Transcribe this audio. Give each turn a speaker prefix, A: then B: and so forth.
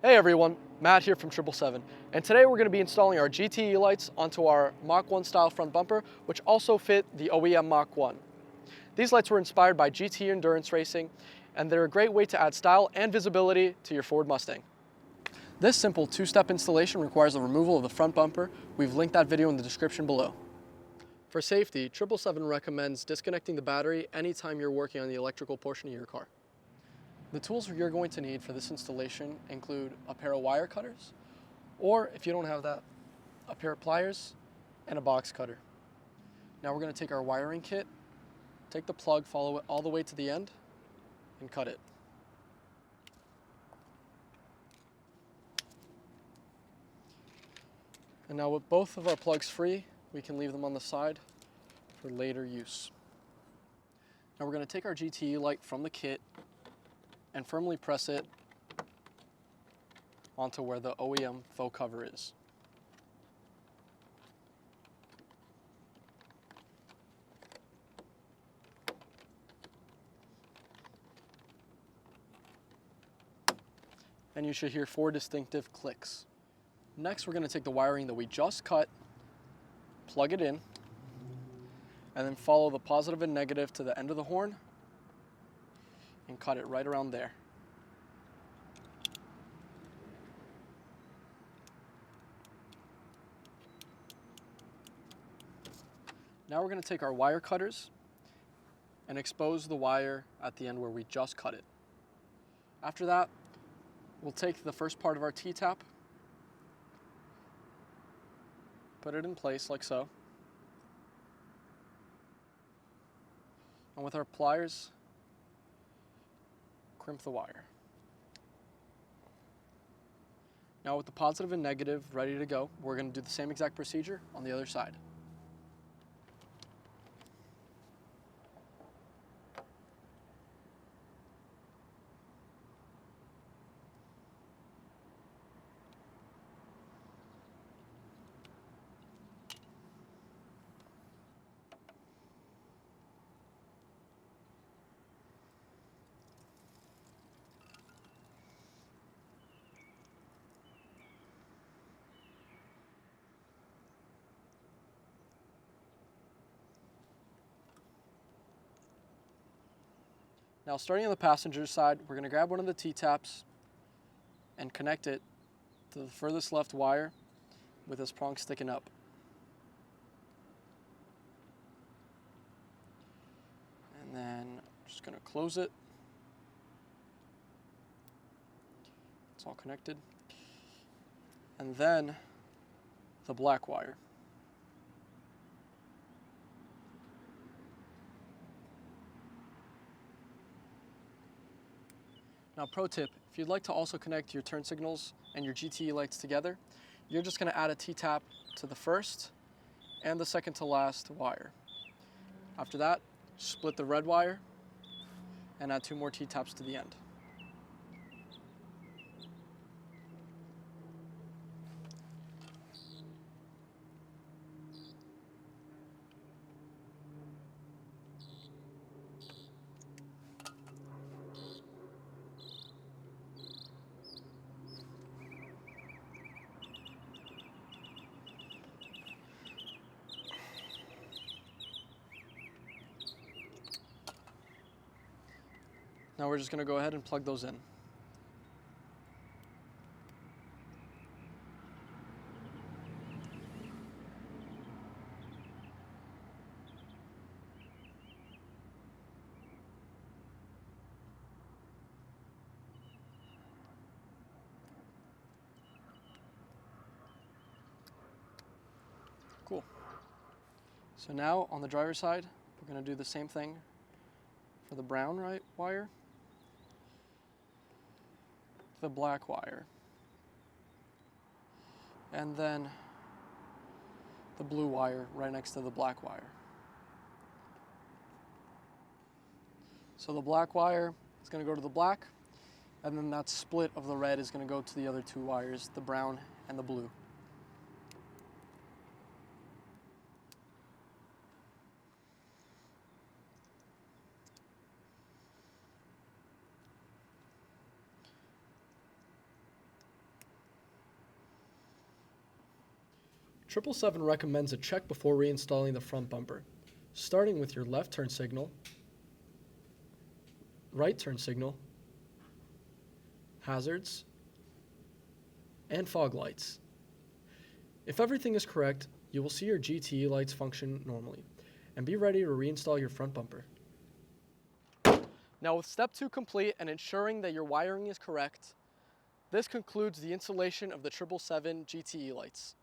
A: Hey everyone, Matt here from Triple Seven, and today we're going to be installing our GTE lights onto our Mach 1 style front bumper, which also fit the OEM Mach 1. These lights were inspired by GTE endurance racing, and they're a great way to add style and visibility to your Ford Mustang. This simple two-step installation requires the removal of the front bumper. We've linked that video in the description below. For safety, Triple Seven recommends disconnecting the battery anytime you're working on the electrical portion of your car. The tools you're going to need for this installation include a pair of wire cutters, or if you don't have that, a pair of pliers and a box cutter. Now we're going to take our wiring kit, take the plug, follow it all the way to the end, and cut it. And now with both of our plugs free, we can leave them on the side for later use. Now we're going to take our GTE light from the kit and firmly press it onto where the OEM faux cover is. And you should hear 4 distinctive clicks. Next, we're going to take the wiring that we just cut, plug it in, and then follow the positive and negative to the end of the horn and cut it right around there. Now we're going to take our wire cutters and expose the wire at the end where we just cut it. After that, we'll take the first part of our T-tap, put it in place like so, and with our pliers, crimp the wire. Now with the positive and negative ready to go, we're going to do the same exact procedure on the other side. Now starting on the passenger side, we're going to grab one of the T-taps and connect it to the furthest left wire with this prong sticking up. And then just going to close it. It's all connected. And then the black wire. Now pro tip, if you'd like to also connect your turn signals and your GTE lights together, you're just going to add a T-tap to the first and the second to last wire. After that, split the red wire and add 2 more T-taps to the end. Now we're just going to go ahead and plug those in. Cool. So now on the driver's side, we're going to do the same thing for the brown wire, the black wire, and then the blue wire right next to the black wire. So the black wire is going to go to the black, and then that split of the red is going to go to the other 2 wires, the brown and the blue. 777 recommends a check before reinstalling the front bumper, starting with your left turn signal, right turn signal, hazards, and fog lights. If everything is correct, you will see your GTE lights function normally and be ready to reinstall your front bumper. Now with step 2 complete and ensuring that your wiring is correct, this concludes the installation of the 777 GTE lights.